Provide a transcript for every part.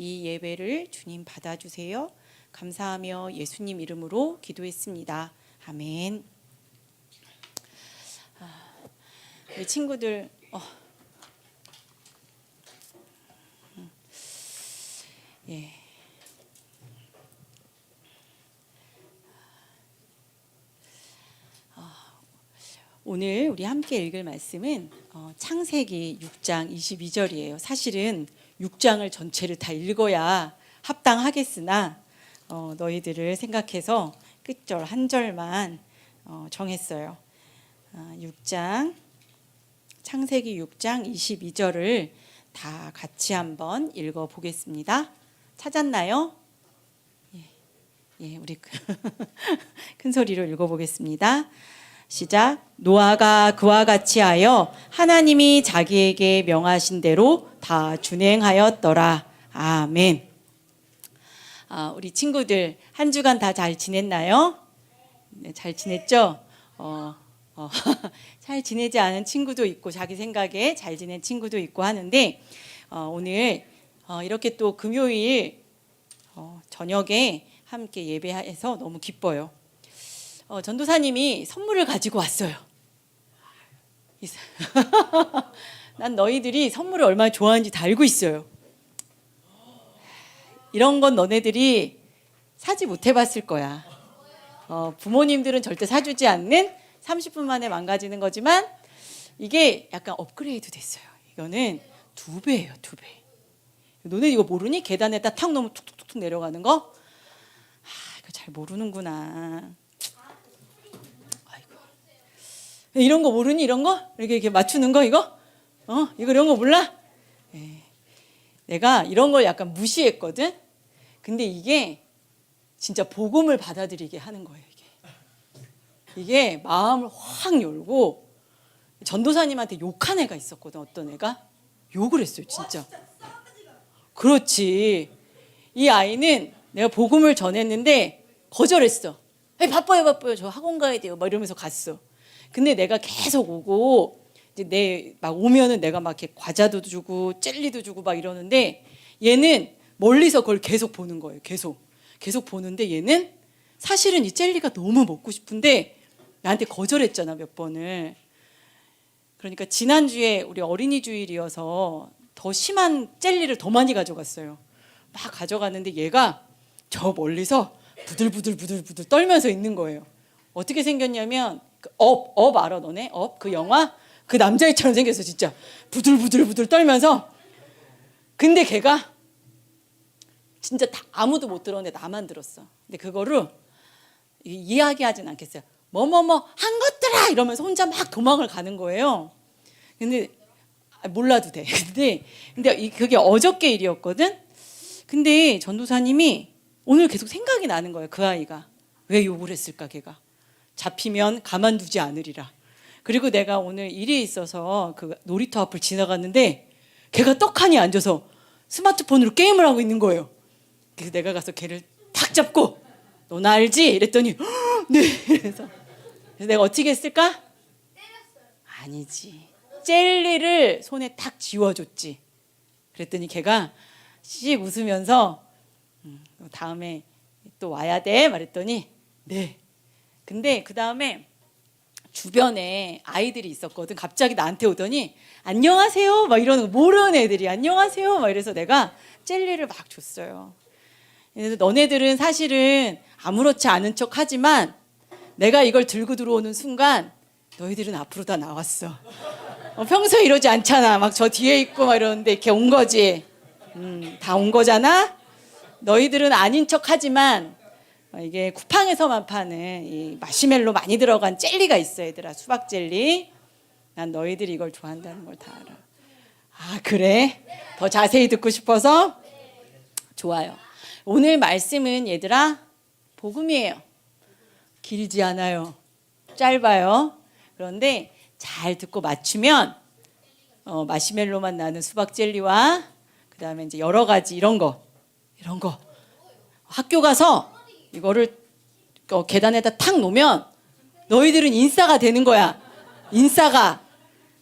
이 예배를 주님 받아주세요. 감사하며 예수님 이름으로 기도했습니다. 아멘. 우리 친구들 예. 오늘 우리 함께 읽을 말씀은 창세기 6장 22절이에요. 사실은 6장을 전체를 다 읽어야 합당하겠으나 너희들을 생각해서 끝절 한 절만 정했어요. 6장 창세기 6장 22절을 다 같이 한번 읽어보겠습니다. 찾았나요? 예, 우리 큰 소리로 읽어보겠습니다. 시작. 노아가 그와 같이 하여 하나님이 자기에게 명하신 대로 다 준행하였더라. 아멘. 우리 친구들 한 주간 다 잘 지냈나요? 네, 잘 지냈죠? 잘 지내지 않은 친구도 있고 자기 생각에 잘 지낸 친구도 있고 하는데 오늘 이렇게 또 금요일 저녁에 함께 예배해서 너무 기뻐요. 전도사님이 선물을 가지고 왔어요. 난 너희들이 선물을 얼마나 좋아하는지 다 알고 있어요. 이런 건 너네들이 사지 못해봤을 거야. 부모님들은 절대 사주지 않는 30분 만에 망가지는 거지만 이게 약간 업그레이드 됐어요. 이거는 2배예요, 2배. 너네 이거 모르니? 계단에다 탁 놓으면 툭툭툭 내려가는 거? 이거 잘 모르는구나. 이런 거 모르니? 이런 거? 이렇게 맞추는 거 이거? 이거 이런 거 몰라? 내가 이런 걸 약간 무시했거든? 근데 이게 진짜 복음을 받아들이게 하는 거예요. 이게 마음을 확 열고 전도사님한테 욕한 애가 있었거든. 어떤 애가? 욕을 했어요. 진짜. 그렇지. 이 아이는 내가 복음을 전했는데 거절했어. 바빠요. 저 학원 가야 돼요. 막 이러면서 갔어. 근데 내가 계속 오고 이제 막 오면은 내가 막 이렇게 과자도 주고 젤리도 주고 막 이러는데 얘는 멀리서 그걸 계속 보는 거예요. 계속 보는데 얘는 사실은 이 젤리가 너무 먹고 싶은데 나한테 거절했잖아, 몇 번을. 그러니까 지난주에 우리 어린이 주일이어서 더 심한 젤리를 더 많이 가져갔어요. 막 가져갔는데 얘가 저 멀리서 부들부들 떨면서 있는 거예요. 어떻게 생겼냐면 업 알아 너네? 업 그 영화? 그 남자애처럼 생겼어. 진짜 부들부들 떨면서. 근데 걔가 진짜 다 아무도 못 들었는데 나만 들었어. 근데 그거를 이야기하진 않겠어요. 한 것들아 이러면서 혼자 막 도망을 가는 거예요. 근데 몰라도 돼. 근데 그게 어저께 일이었거든. 근데 전도사님이 오늘 계속 생각이 나는 거예요. 그 아이가 왜 욕을 했을까? 걔가 잡히면 가만두지 않으리라. 그리고 내가 오늘 일이 있어서 그 놀이터 앞을 지나갔는데 걔가 떡하니 앉아서 스마트폰으로 게임을 하고 있는 거예요. 그래서 내가 가서 걔를 탁 잡고 너 나 알지? 이랬더니 네. 그래서 내가 어떻게 했을까? 때렸어요. 아니지. 젤리를 손에 탁 쥐어줬지. 그랬더니 걔가 씩 웃으면서 다음에 또 와야 돼? 말했더니 네. 근데 그 다음에 주변에 아이들이 있었거든. 갑자기 나한테 오더니 안녕하세요 막 이러는 거. 모르는 애들이 안녕하세요 막 이래서 내가 젤리를 막 줬어요. 그래서 너네들은 사실은 아무렇지 않은 척 하지만 내가 이걸 들고 들어오는 순간 너희들은 앞으로 다 나왔어. 평소에 이러지 않잖아. 막 저 뒤에 있고 막 이러는데 이렇게 온 거지. 다 온 거잖아. 너희들은 아닌 척 하지만 이게 쿠팡에서만 파는 이 마시멜로 많이 들어간 젤리가 있어. 얘들아, 수박 젤리. 난 너희들이 이걸 좋아한다는 걸 다 알아. 아, 그래? 더 자세히 듣고 싶어서? 좋아요. 오늘 말씀은 얘들아 복음이에요. 길지 않아요. 짧아요. 그런데 잘 듣고 맞추면 마시멜로만 나는 수박 젤리와 그 다음에 이제 여러 가지 이런 거 학교 가서 이거를 계단에다 탁 놓으면 너희들은 인싸가 되는 거야. 인싸가.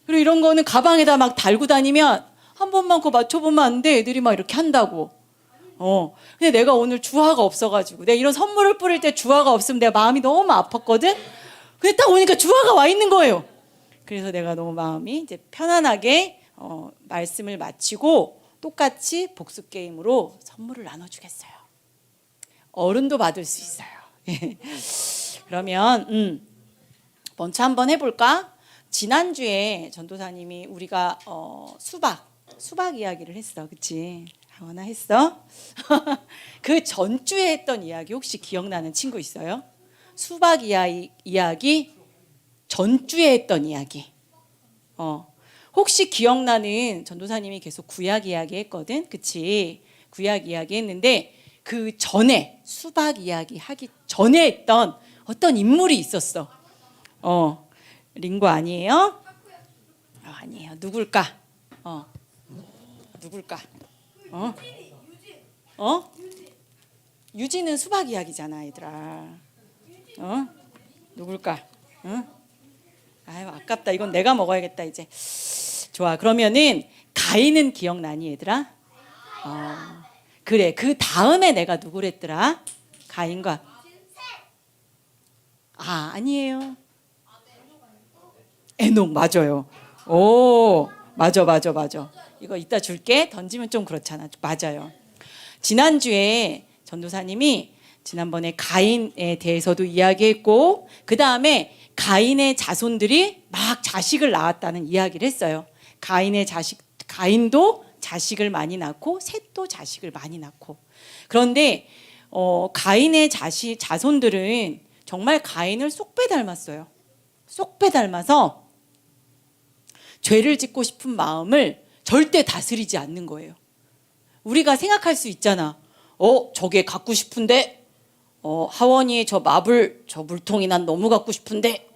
그리고 이런 거는 가방에다 막 달고 다니면 한 번만 그거 맞춰보면 안 돼. 애들이 막 이렇게 한다고. 근데 내가 오늘 주화가 없어가지고 내가 이런 선물을 뿌릴 때 주화가 없으면 내가 마음이 너무 아팠거든. 근데 딱 오니까 주화가 와 있는 거예요. 그래서 내가 너무 마음이 이제 편안하게 말씀을 마치고 똑같이 복수 게임으로 선물을 나눠주겠어요. 어른도 받을 수 있어요. 그러면 먼저 한번 해볼까? 지난주에 전도사님이 우리가 수박 이야기를 했어. 그치? 하원아 했어? 그 전주에 했던 이야기 혹시 기억나는 친구 있어요? 수박 이야기 전주에 했던 이야기. 혹시 기억나는 전도사님이 계속 구약 이야기 했거든. 그치? 구약 이야기 했는데 그 전에 수박 이야기 하기 전에 했던 어떤 인물이 있었어. 링고 아니에요? 아니에요. 누굴까? 누굴까? 유진은 수박 이야기잖아, 얘들아. 누굴까? 아유, 아깝다. 이건 내가 먹어야겠다, 이제. 좋아. 그러면은 가인은 기억나니, 얘들아? 그래. 그 다음에 내가 누구랬더라? 가인과 아니에요. 에녹 맞아요. 오, 맞아. 이거 이따 줄게. 던지면 좀 그렇잖아. 맞아요. 지난주에 전도사님이 지난번에 가인에 대해서도 이야기했고 그 다음에 가인의 자손들이 막 자식을 낳았다는 이야기를 했어요. 가인도 자식을 많이 낳고 셋도 자식을 많이 낳고. 그런데 가인의 자손들은 정말 가인을 쏙빼 닮았어요. 쏙빼 닮아서 죄를 짓고 싶은 마음을 절대 다스리지 않는 거예요. 우리가 생각할 수 있잖아. 저게 갖고 싶은데 하원이의 저 물통이 난 너무 갖고 싶은데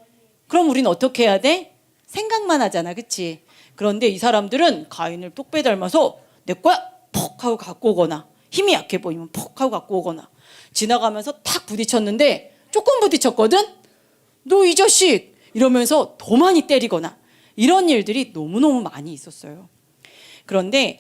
그럼 우리는 어떻게 해야 돼? 생각만 하잖아. 그치? 그런데 이 사람들은 가인을 똑배 닮아서 내 거야 퍽 하고 갖고 오거나 힘이 약해 보이면 퍽 하고 갖고 오거나 지나가면서 탁 부딪혔는데 조금 부딪혔거든? 너 이 자식! 이러면서 더 많이 때리거나 이런 일들이 너무너무 많이 있었어요. 그런데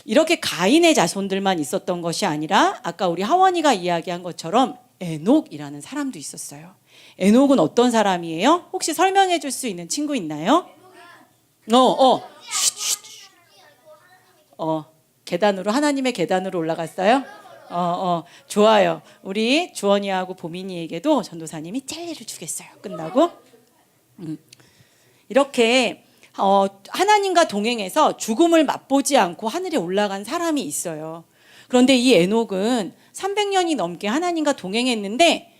이렇게 가인의 자손들만 있었던 것이 아니라 아까 우리 하원이가 이야기한 것처럼 에녹이라는 사람도 있었어요. 에녹은 어떤 사람이에요? 혹시 설명해 줄 수 있는 친구 있나요? 계단으로 하나님의 계단으로 올라갔어요? 좋아요. 우리 주원이하고 보민이에게도 전도사님이 젤리를 주겠어요. 끝나고 이렇게 하나님과 동행해서 죽음을 맛보지 않고 하늘에 올라간 사람이 있어요. 그런데 이 에녹은 300년이 넘게 하나님과 동행했는데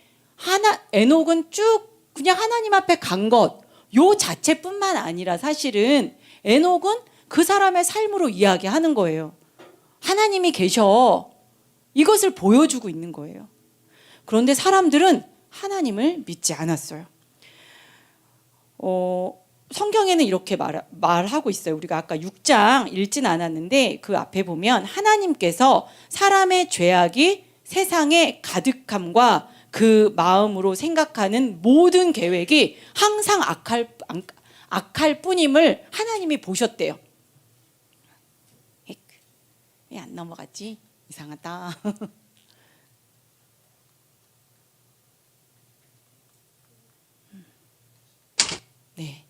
에녹은 쭉 그냥 하나님 앞에 간 것 요 자체뿐만 아니라 사실은 에녹은 그 사람의 삶으로 이야기하는 거예요. 하나님이 계셔. 이것을 보여주고 있는 거예요. 그런데 사람들은 하나님을 믿지 않았어요. 성경에는 이렇게 말하고 있어요. 우리가 아까 6장 읽진 않았는데 그 앞에 보면 하나님께서 사람의 죄악이 세상에 가득함과 그 마음으로 생각하는 모든 계획이 항상 악할 뿐임을 하나님이 보셨대요. 왜 안 넘어갔지? 이상하다. 네,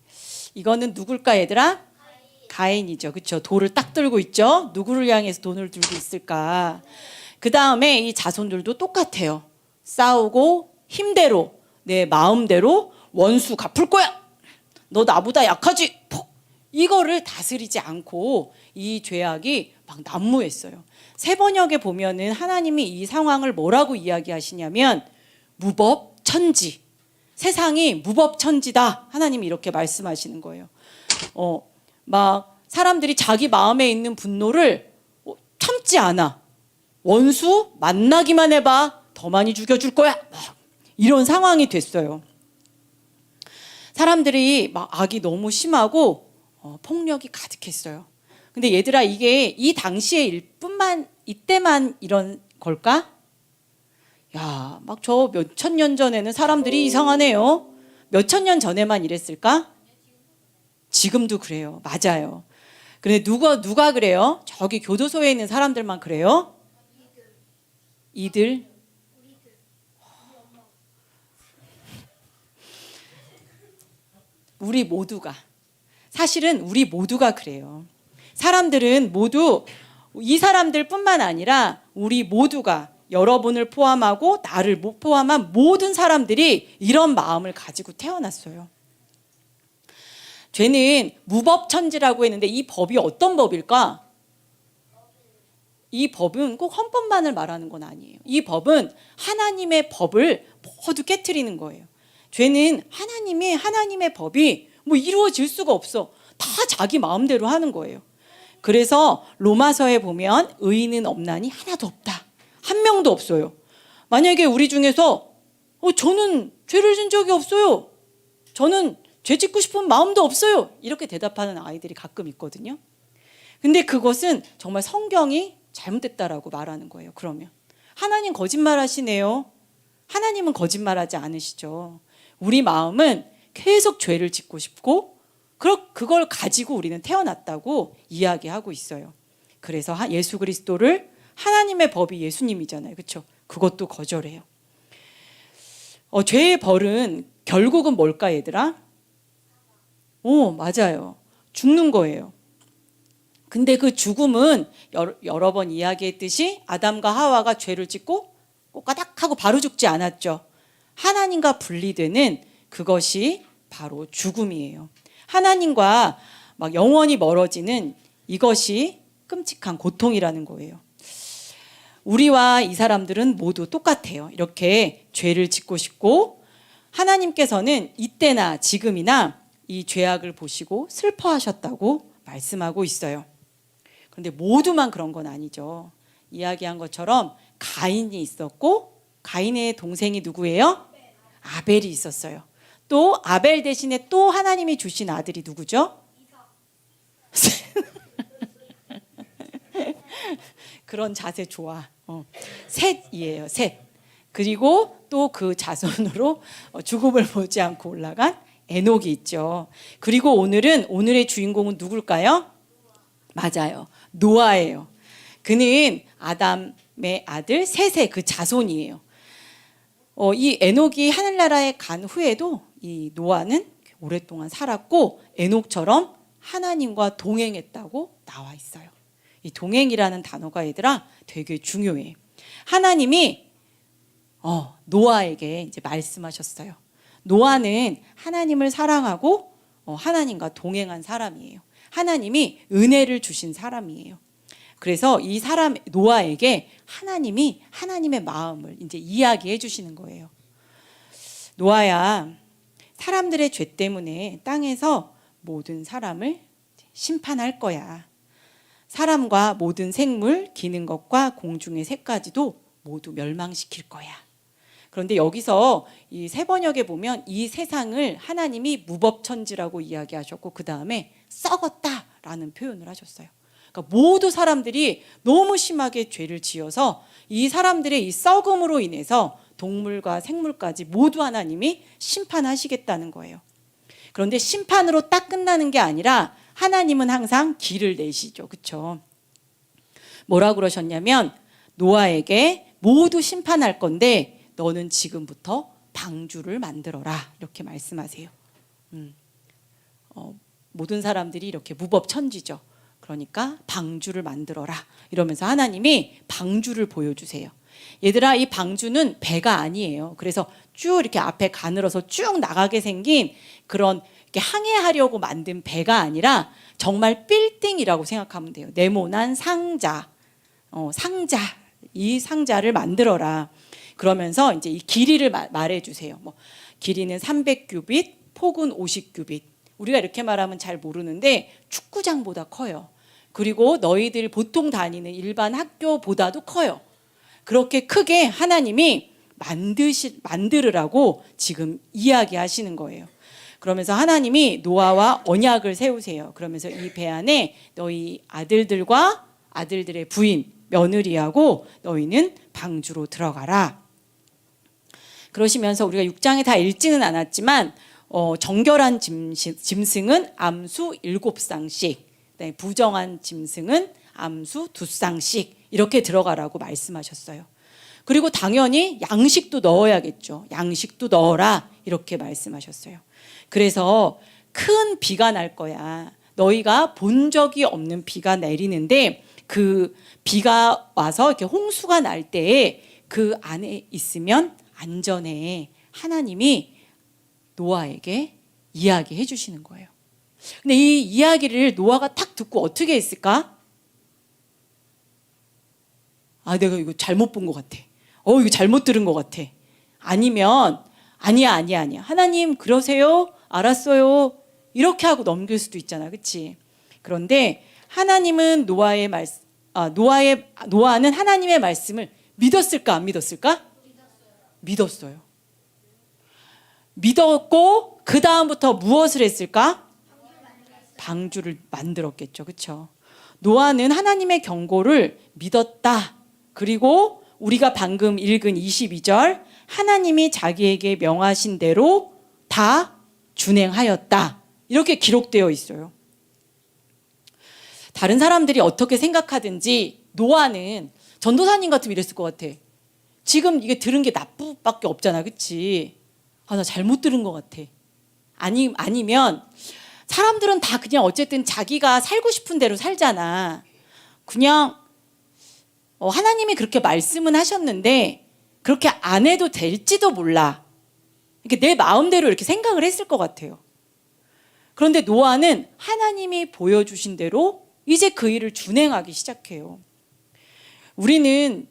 이거는 누굴까 얘들아? 가인이죠. 그렇죠? 돌을 딱 들고 있죠. 누구를 향해서 돈을 들고 있을까? 그 다음에 이 자손들도 똑같아요. 싸우고 힘대로 내 마음대로 원수 갚을 거야. 너 나보다 약하지? 폭. 이거를 다스리지 않고 이 죄악이 막 난무했어요. 세번역에 보면은 하나님이 이 상황을 뭐라고 이야기하시냐면 무법천지. 세상이 무법천지다. 하나님이 이렇게 말씀하시는 거예요. 막 사람들이 자기 마음에 있는 분노를 참지 않아. 원수 만나기만 해봐. 더 많이 죽여줄 거야. 막 이런 상황이 됐어요. 사람들이 막 악이 너무 심하고 폭력이 가득했어요. 근데 얘들아 이게 이 당시의 이때만 이런 걸까? 야, 막 저 몇천 년 전에는 사람들이 이상하네요. 몇천 년 전에만 이랬을까? 지금도 그래요. 맞아요. 근데 누가 그래요? 저기 교도소에 있는 사람들만 그래요? 이들 우리 모두가 사실은 우리 모두가 그래요. 사람들은 모두 이 사람들뿐만 아니라 우리 모두가 여러분을 포함하고 나를 포함한 모든 사람들이 이런 마음을 가지고 태어났어요. 죄는 무법천지라고 했는데 이 법이 어떤 법일까? 이 법은 꼭 헌법만을 말하는 건 아니에요. 이 법은 하나님의 법을 모두 깨트리는 거예요. 죄는 하나님의 법이 뭐 이루어질 수가 없어. 다 자기 마음대로 하는 거예요. 그래서 로마서에 보면 의인은 없나니 하나도 없다. 한 명도 없어요. 만약에 우리 중에서 저는 죄를 진 적이 없어요. 저는 죄 짓고 싶은 마음도 없어요. 이렇게 대답하는 아이들이 가끔 있거든요. 근데 그것은 정말 성경이 잘못됐다라고 말하는 거예요. 그러면 하나님 거짓말하시네요. 하나님은 거짓말하지 않으시죠. 우리 마음은 계속 죄를 짓고 싶고 그걸 가지고 우리는 태어났다고 이야기하고 있어요. 그래서 예수 그리스도를 하나님의 법이 예수님이잖아요. 그렇죠? 그것도 거절해요. 죄의 벌은 결국은 뭘까 얘들아? 맞아요. 죽는 거예요. 근데 그 죽음은 여러 번 이야기했듯이 아담과 하와가 죄를 짓고 꼬까닥하고 바로 죽지 않았죠. 하나님과 분리되는 그것이 바로 죽음이에요. 하나님과 막 영원히 멀어지는 이것이 끔찍한 고통이라는 거예요. 우리와 이 사람들은 모두 똑같아요. 이렇게 죄를 짓고 싶고 하나님께서는 이때나 지금이나 이 죄악을 보시고 슬퍼하셨다고 말씀하고 있어요. 그런데 모두만 그런 건 아니죠. 이야기한 것처럼 가인이 있었고 가인의 동생이 누구예요? 아벨이 있었어요. 또 아벨 대신에 또 하나님이 주신 아들이 누구죠? 그런 자세 좋아. 셋이에요. 셋. 그리고 또 그 자손으로 죽음을 보지 않고 올라간 에녹이 있죠. 그리고 오늘의 주인공은 누굴까요? 맞아요. 노아예요. 그는 아담의 아들 셋의 그 자손이에요. 이 에녹이 하늘나라에 간 후에도 이 노아는 오랫동안 살았고 에녹처럼 하나님과 동행했다고 나와 있어요. 이 동행이라는 단어가 얘들아 되게 중요해. 하나님이 노아에게 이제 말씀하셨어요. 노아는 하나님을 사랑하고 하나님과 동행한 사람이에요. 하나님이 은혜를 주신 사람이에요. 그래서 이 사람 노아에게 하나님이 하나님의 마음을 이제 이야기해 주시는 거예요. 노아야, 사람들의 죄 때문에 땅에서 모든 사람을 심판할 거야. 사람과 모든 생물, 기는 것과 공중의 새까지도 모두 멸망시킬 거야. 그런데 여기서 이 새 번역에 보면 이 세상을 하나님이 무법천지라고 이야기하셨고 그 다음에 썩었다라는 표현을 하셨어요. 그러니까 모두 사람들이 너무 심하게 죄를 지어서 이 사람들의 이 썩음으로 인해서 동물과 생물까지 모두 하나님이 심판하시겠다는 거예요. 그런데 심판으로 딱 끝나는 게 아니라 하나님은 항상 길을 내시죠. 그렇죠? 뭐라고 그러셨냐면 노아에게 모두 심판할 건데 너는 지금부터 방주를 만들어라. 이렇게 말씀하세요. 모든 사람들이 이렇게 무법천지죠. 그러니까 방주를 만들어라. 이러면서 하나님이 방주를 보여주세요. 얘들아, 이 방주는 배가 아니에요. 그래서 쭉 이렇게 앞에 가늘어서 쭉 나가게 생긴 그런 이렇게 항해하려고 만든 배가 아니라 정말 빌딩이라고 생각하면 돼요. 네모난 상자, 이 상자를 만들어라. 그러면서 이제 이 길이를 말해주세요. 길이는 300규빗, 폭은 50규빗. 우리가 이렇게 말하면 잘 모르는데 축구장보다 커요. 그리고 너희들 보통 다니는 일반 학교보다도 커요. 그렇게 크게 하나님이 만들으라고 지금 이야기하시는 거예요. 그러면서 하나님이 노아와 언약을 세우세요. 그러면서 이 배 안에 너희 아들들과 아들들의 부인, 며느리하고 너희는 방주로 들어가라. 그러시면서 우리가 6장에 다 읽지는 않았지만 정결한 짐승은 암수 7쌍씩, 부정한 짐승은 암수 2쌍씩 이렇게 들어가라고 말씀하셨어요. 그리고 당연히 양식도 넣어야겠죠. 양식도 넣어라 이렇게 말씀하셨어요. 그래서 큰 비가 날 거야. 너희가 본 적이 없는 비가 내리는데 그 비가 와서 이렇게 홍수가 날 때에 그 안에 있으면 안전해. 하나님이 노아에게 이야기해 주시는 거예요. 근데 이 이야기를 노아가 딱 듣고 어떻게 했을까? 아, 내가 이거 잘못 본 것 같아. 이거 잘못 들은 것 같아. 아니면 아니야. 하나님 그러세요? 알았어요. 이렇게 하고 넘길 수도 있잖아. 그렇지? 그런데 하나님은 노아는 하나님의 말씀을 믿었을까 안 믿었을까? 믿었어요. 믿었고 그 다음부터 무엇을 했을까? 방주를 만들었겠죠. 그렇죠? 노아는 하나님의 경고를 믿었다. 그리고 우리가 방금 읽은 22절 하나님이 자기에게 명하신 대로 다 준행하였다. 이렇게 기록되어 있어요. 다른 사람들이 어떻게 생각하든지 노아는 전도사님 같으면 이랬을 것 같아. 지금 이게 들은 게 나쁘밖에 없잖아. 그치? 나 잘못 들은 것 같아. 아니면 사람들은 다 그냥 어쨌든 자기가 살고 싶은 대로 살잖아. 그냥 하나님이 그렇게 말씀은 하셨는데 그렇게 안 해도 될지도 몰라. 이렇게 내 마음대로 이렇게 생각을 했을 것 같아요. 그런데 노아는 하나님이 보여주신 대로 이제 그 일을 준행하기 시작해요. 우리는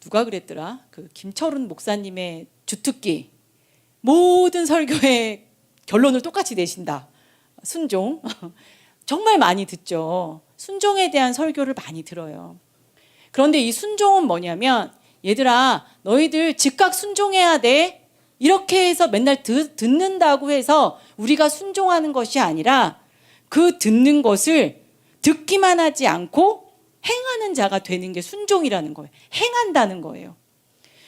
누가 그랬더라? 김철훈 목사님의 주특기. 모든 설교의 결론을 똑같이 내신다. 순종. 정말 많이 듣죠. 순종에 대한 설교를 많이 들어요. 그런데 이 순종은 뭐냐면 얘들아 너희들 즉각 순종해야 돼. 이렇게 해서 맨날 듣는다고 해서 우리가 순종하는 것이 아니라 그 듣는 것을 듣기만 하지 않고 행하는 자가 되는 게 순종이라는 거예요. 행한다는 거예요.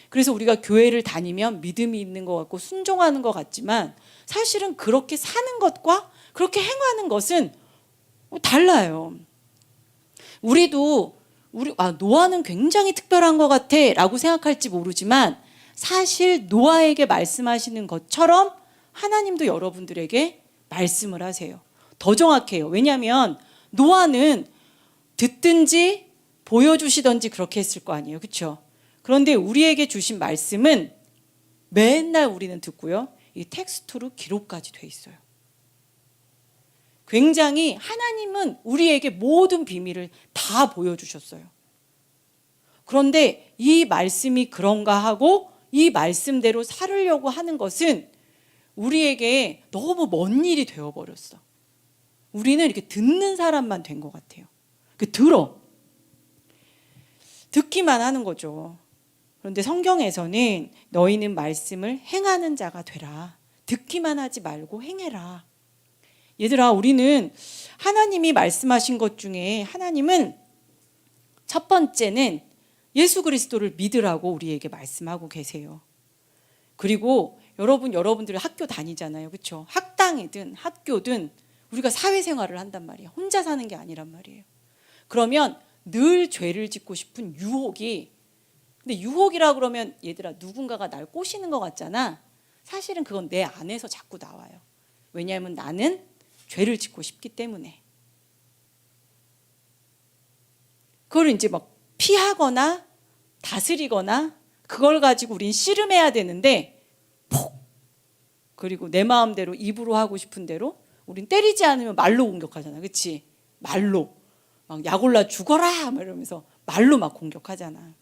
그래서 우리가 교회를 다니면 믿음이 있는 것 같고 순종하는 것 같지만 사실은 그렇게 사는 것과 그렇게 행하는 것은 달라요. 노아는 굉장히 특별한 것 같아 라고 생각할지 모르지만 사실 노아에게 말씀하시는 것처럼 하나님도 여러분들에게 말씀을 하세요. 더 정확해요. 왜냐하면 노아는 듣든지 보여주시든지 그렇게 했을 거 아니에요. 그렇죠? 그런데 우리에게 주신 말씀은 맨날 우리는 듣고요. 이 텍스트로 기록까지 돼 있어요. 굉장히 하나님은 우리에게 모든 비밀을 다 보여주셨어요. 그런데 이 말씀이 그런가 하고 이 말씀대로 살으려고 하는 것은 우리에게 너무 먼 일이 되어버렸어. 우리는 이렇게 듣는 사람만 된 것 같아요. 듣기만 하는 거죠. 그런데 성경에서는 너희는 말씀을 행하는 자가 되라. 듣기만 하지 말고 행해라. 얘들아, 우리는 하나님이 말씀하신 것 중에 하나님은 첫 번째는 예수 그리스도를 믿으라고 우리에게 말씀하고 계세요. 그리고 여러분들 학교 다니잖아요. 그렇죠? 학당이든 학교든 우리가 사회생활을 한단 말이에요. 혼자 사는 게 아니란 말이에요. 그러면 늘 죄를 짓고 싶은 유혹이, 근데 유혹이라 그러면 얘들아 누군가가 날 꼬시는 것 같잖아. 사실은 그건 내 안에서 자꾸 나와요. 왜냐하면 나는 죄를 짓고 싶기 때문에. 그걸 이제 막 피하거나 다스리거나 그걸 가지고 우린 씨름해야 되는데 그리고 내 마음대로 입으로 하고 싶은 대로 우린 때리지 않으면 말로 공격하잖아. 그렇지? 말로 막 약올라 죽어라 막 이러면서 말로 막 공격하잖아.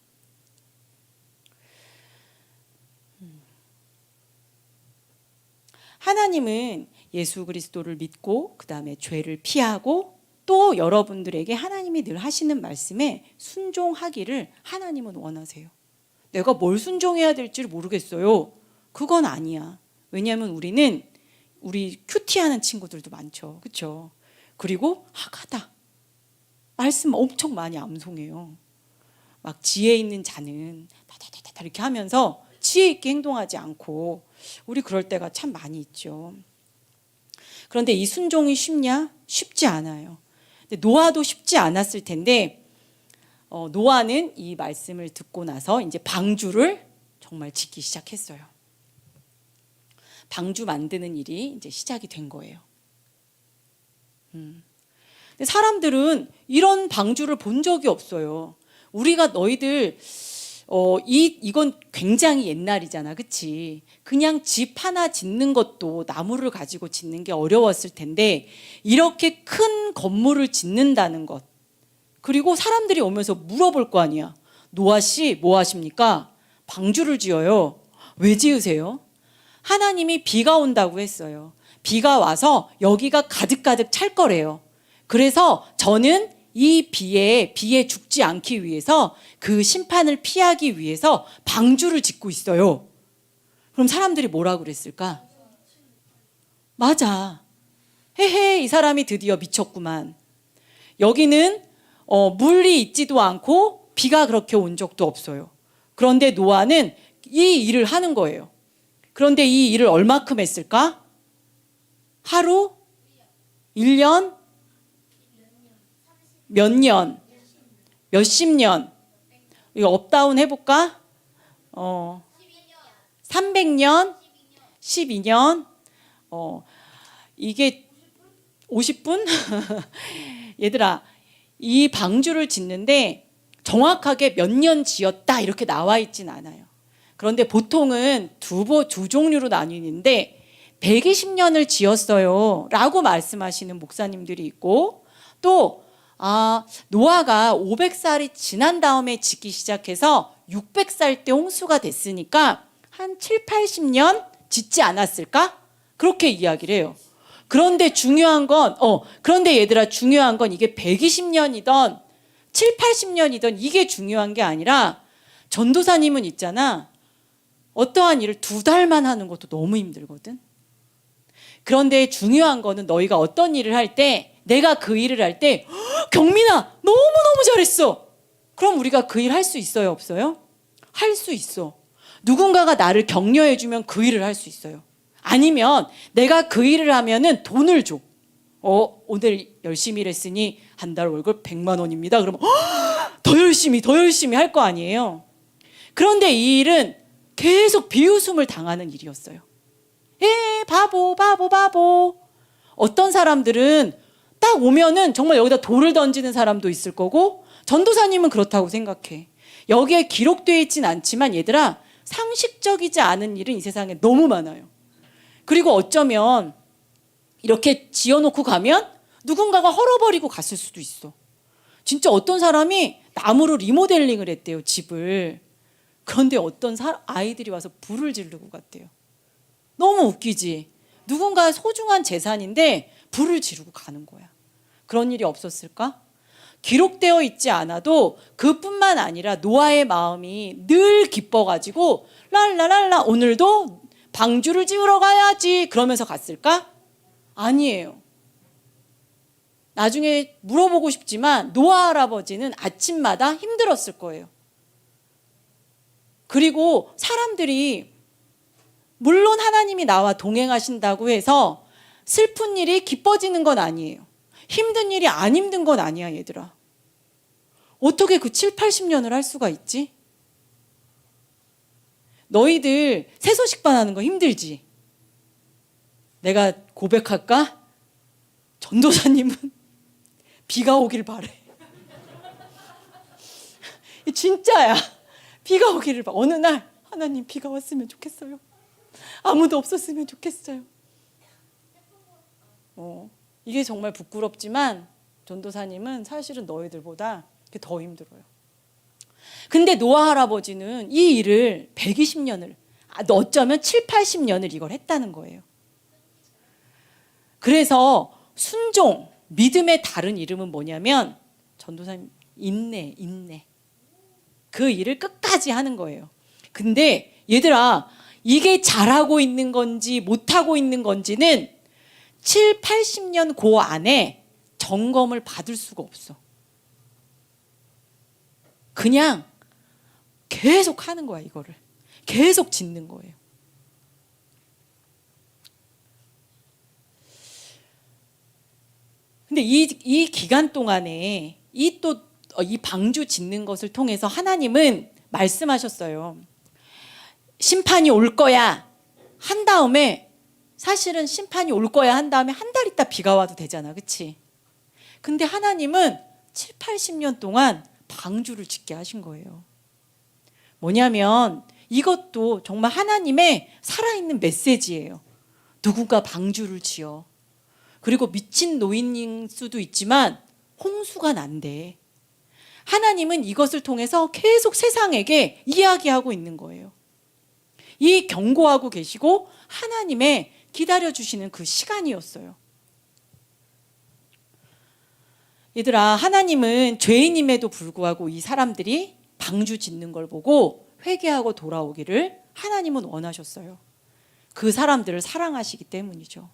하나님은 예수 그리스도를 믿고 그 다음에 죄를 피하고 또 여러분들에게 하나님이 늘 하시는 말씀에 순종하기를 하나님은 원하세요. 내가 뭘 순종해야 될지를 모르겠어요. 그건 아니야. 왜냐하면 우리 큐티하는 친구들도 많죠. 그렇죠? 그리고 하가다. 말씀 엄청 많이 암송해요. 막 지혜 있는 자는 다다다다 이렇게 하면서 지혜 있게 행동하지 않고 우리 그럴 때가 참 많이 있죠. 그런데 이 순종이 쉽냐? 쉽지 않아요. 노아도 쉽지 않았을 텐데 노아는 이 말씀을 듣고 나서 이제 방주를 정말 짓기 시작했어요. 방주 만드는 일이 이제 시작이 된 거예요. 근데 사람들은 이런 방주를 본 적이 없어요. 우리가 너희들 이건 굉장히 옛날이잖아, 그치? 그냥 집 하나 짓는 것도 나무를 가지고 짓는 게 어려웠을 텐데 이렇게 큰 건물을 짓는다는 것, 그리고 사람들이 오면서 물어볼 거 아니야. 노아 씨, 뭐 하십니까? 방주를 지어요. 왜 지으세요? 하나님이 비가 온다고 했어요. 비가 와서 여기가 가득가득 찰 거래요. 그래서 저는 이 비에 죽지 않기 위해서, 그 심판을 피하기 위해서 방주를 짓고 있어요. 그럼 사람들이 뭐라 그랬을까? 맞아. 헤헤, 이 사람이 드디어 미쳤구만. 여기는 물이 있지도 않고 비가 그렇게 온 적도 없어요. 그런데 노아는 이 일을 하는 거예요. 그런데 이 일을 얼마큼 했을까? 하루? 1년? 몇 년? 몇십 년? 이거 업다운 해볼까? 300년? 12년? 이게 50분? 얘들아, 이 방주를 짓는데 정확하게 몇 년 지었다 이렇게 나와 있진 않아요. 그런데 보통은 두 종류로 나뉘는데 120년을 지었어요 라고 말씀하시는 목사님들이 있고, 또 노아가 500살이 지난 다음에 짓기 시작해서 600살 때 홍수가 됐으니까 한 7, 80년 짓지 않았을까? 그렇게 이야기를 해요. 그런데 그런데 얘들아, 중요한 건 이게 120년이던 7, 80년이던 이게 중요한 게 아니라, 전도사님은 있잖아, 어떠한 일을 2달만 하는 것도 너무 힘들거든. 그런데 중요한 거는 너희가 어떤 일을 할 때, 내가 그 일을 할 때 경민아 너무너무 잘했어. 그럼 우리가 그 일 할 수 있어요, 없어요? 할 수 있어. 누군가가 나를 격려해 주면 그 일을 할 수 있어요. 아니면 내가 그 일을 하면은 돈을 줘. 오늘 열심히 일했으니 한 달 월급 100만 원입니다. 그러면 더 열심히 할 거 아니에요. 그런데 이 일은 계속 비웃음을 당하는 일이었어요. 바보. 어떤 사람들은 딱 오면은 정말 여기다 돌을 던지는 사람도 있을 거고, 전도사님은 그렇다고 생각해. 여기에 기록되어 있진 않지만 얘들아, 상식적이지 않은 일은 이 세상에 너무 많아요. 그리고 어쩌면 이렇게 지어놓고 가면 누군가가 헐어버리고 갔을 수도 있어. 진짜 어떤 사람이 나무로 리모델링을 했대요, 집을. 그런데 어떤 아이들이 와서 불을 지르고 갔대요. 너무 웃기지? 누군가의 소중한 재산인데 불을 지르고 가는 거야. 그런 일이 없었을까? 기록되어 있지 않아도 그뿐만 아니라 노아의 마음이 늘 기뻐가지고 랄라랄라 오늘도 방주를 지으러 가야지 그러면서 갔을까? 아니에요. 나중에 물어보고 싶지만 노아 할아버지는 아침마다 힘들었을 거예요. 그리고 사람들이 물론 하나님이 나와 동행하신다고 해서 슬픈 일이 기뻐지는 건 아니에요. 힘든 일이 안 힘든 건 아니야, 얘들아. 어떻게 그 7, 80년을 할 수가 있지? 너희들 세서식반 하는 거 힘들지? 내가 고백할까? 전도사님은 비가 오길 바래. 진짜야. 비가 오기를 바. 어느 날 하나님 비가 왔으면 좋겠어요. 아무도 없었으면 좋겠어요. 이게 정말 부끄럽지만 전도사님은 사실은 너희들보다 더 힘들어요. 근데 노아 할아버지는 이 일을 120년을, 어쩌면 7, 80년을 이걸 했다는 거예요. 그래서 순종, 믿음의 다른 이름은 뭐냐면, 전도사님, 인내. 그 일을 끝까지 하는 거예요. 근데 얘들아, 이게 잘하고 있는 건지 못하고 있는 건지는 7, 80년 그 안에 점검을 받을 수가 없어. 그냥 계속 하는 거야, 이거를. 계속 짓는 거예요. 근데 이 기간 동안에 이 또 이 방주 짓는 것을 통해서 하나님은 말씀하셨어요. 심판이 올 거야 한 다음에, 사실은 심판이 올 거야 한 다음에 한 달 있다 비가 와도 되잖아, 그치? 근데 하나님은 7, 80년 동안 방주를 짓게 하신 거예요. 뭐냐면 이것도 정말 하나님의 살아있는 메시지예요. 누군가 방주를 지어. 그리고 미친 노인일 수도 있지만 홍수가 난대. 하나님은 이것을 통해서 계속 세상에게 이야기하고 있는 거예요. 이 경고하고 계시고 하나님의 기다려주시는 그 시간이었어요. 얘들아, 하나님은 죄인임에도 불구하고 이 사람들이 방주 짓는 걸 보고 회개하고 돌아오기를 하나님은 원하셨어요. 그 사람들을 사랑하시기 때문이죠.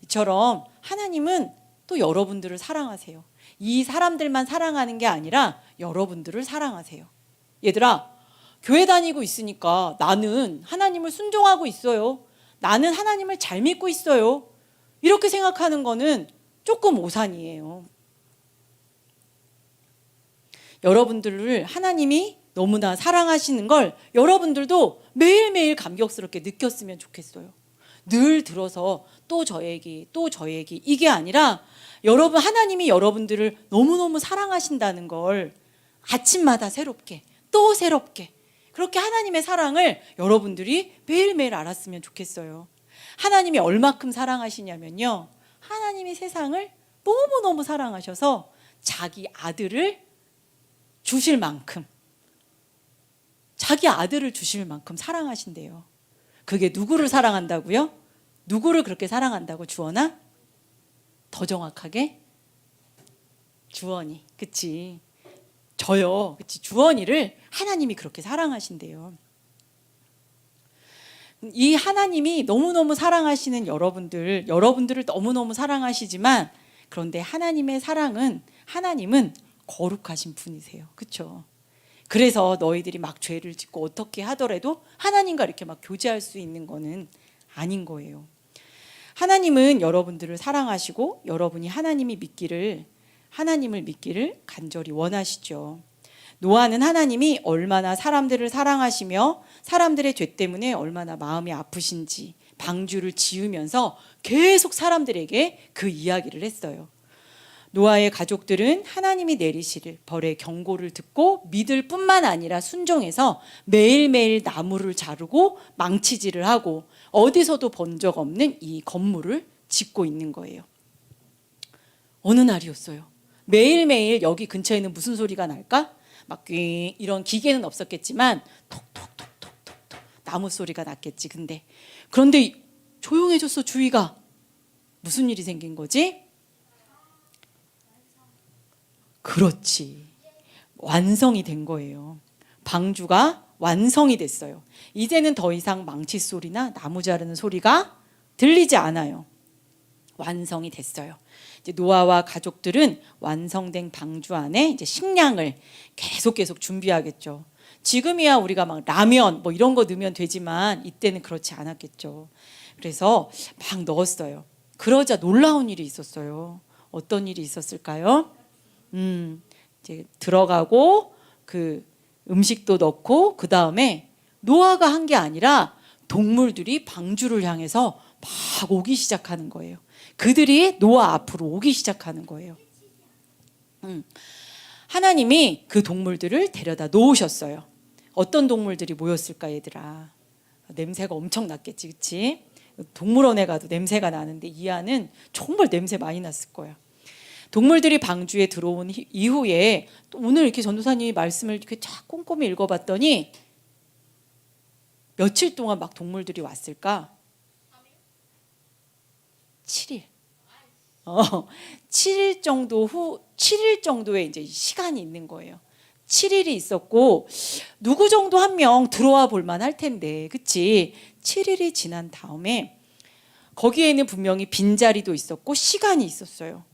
이처럼 하나님은 또 여러분들을 사랑하세요. 이 사람들만 사랑하는 게 아니라 여러분들을 사랑하세요. 얘들아, 교회 다니고 있으니까 나는 하나님을 순종하고 있어요. 나는 하나님을 잘 믿고 있어요. 이렇게 생각하는 거는 조금 오산이에요. 여러분들을 하나님이 너무나 사랑하시는 걸 여러분들도 매일매일 감격스럽게 느꼈으면 좋겠어요. 늘 들어서 또 저 얘기, 또 저 얘기, 이게 아니라 여러분, 하나님이 여러분들을 너무너무 사랑하신다는 걸 아침마다 새롭게, 또 새롭게, 그렇게 하나님의 사랑을 여러분들이 매일매일 알았으면 좋겠어요. 하나님이 얼마큼 사랑하시냐면요, 하나님이 세상을 너무너무 사랑하셔서 자기 아들을 주실 만큼, 자기 아들을 주실 만큼 사랑하신대요. 그게 누구를 사랑한다고요? 누구를 그렇게 사랑한다고, 주원아? 더 정확하게? 주원이, 그치? 저요, 그치? 주원이를 하나님이 그렇게 사랑하신대요. 이 하나님이 너무너무 사랑하시는 여러분들을 너무너무 사랑하시지만, 그런데 하나님의 사랑은, 하나님은 거룩하신 분이세요. 그렇죠? 그래서 너희들이 막 죄를 짓고 어떻게 하더라도 하나님과 이렇게 막 교제할 수 있는 거는 아닌 거예요. 하나님은 여러분들을 사랑하시고 여러분이 하나님을 믿기를 간절히 원하시죠. 노아는 하나님이 얼마나 사람들을 사랑하시며 사람들의 죄 때문에 얼마나 마음이 아프신지 방주를 지으면서 계속 사람들에게 그 이야기를 했어요. 노아의 가족들은 하나님이 내리실 벌의 경고를 듣고 믿을 뿐만 아니라 순종해서 매일매일 나무를 자르고 망치질을 하고 어디서도 본 적 없는 이 건물을 짓고 있는 거예요. 어느 날이었어요. 매일매일 여기 근처에는 무슨 소리가 날까? 막 이런 기계는 없었겠지만 톡톡톡톡톡 나무 소리가 났겠지. 그런데 조용해졌어, 주위가. 무슨 일이 생긴 거지? 그렇지. 완성이 된 거예요. 방주가 완성이 됐어요. 이제는 더 이상 망치 소리나 나무 자르는 소리가 들리지 않아요. 완성이 됐어요. 이제 노아와 가족들은 완성된 방주 안에 이제 식량을 계속 준비하겠죠. 지금이야 우리가 막 라면 뭐 이런 거 넣으면 되지만 이때는 그렇지 않았겠죠. 그래서 막 넣었어요. 그러자 놀라운 일이 있었어요. 어떤 일이 있었을까요? 이제 들어가고 그 음식도 넣고 그 다음에 노아가 한 게 아니라 동물들이 방주를 향해서 막 오기 시작하는 거예요. 그들이 노아 앞으로 오기 시작하는 거예요. 하나님이 그 동물들을 데려다 놓으셨어요. 어떤 동물들이 모였을까, 얘들아? 냄새가 엄청 났겠지, 그치? 동물원에 가도 냄새가 나는데 이 안은 정말 냄새 많이 났을 거야. 동물들이 방주에 들어온 이후에 오늘 이렇게 전도사님이 말씀을 이렇게 쫙 꼼꼼히 읽어봤더니 며칠 동안 막 동물들이 왔을까? 7일. 7일 정도의 이제 시간이 있는 거예요. 7일이 있었고 누구 정도 한 명 들어와 볼 만할 텐데, 그치? 7일이 지난 다음에 거기에는 분명히 빈자리도 있었고 시간이 있었어요.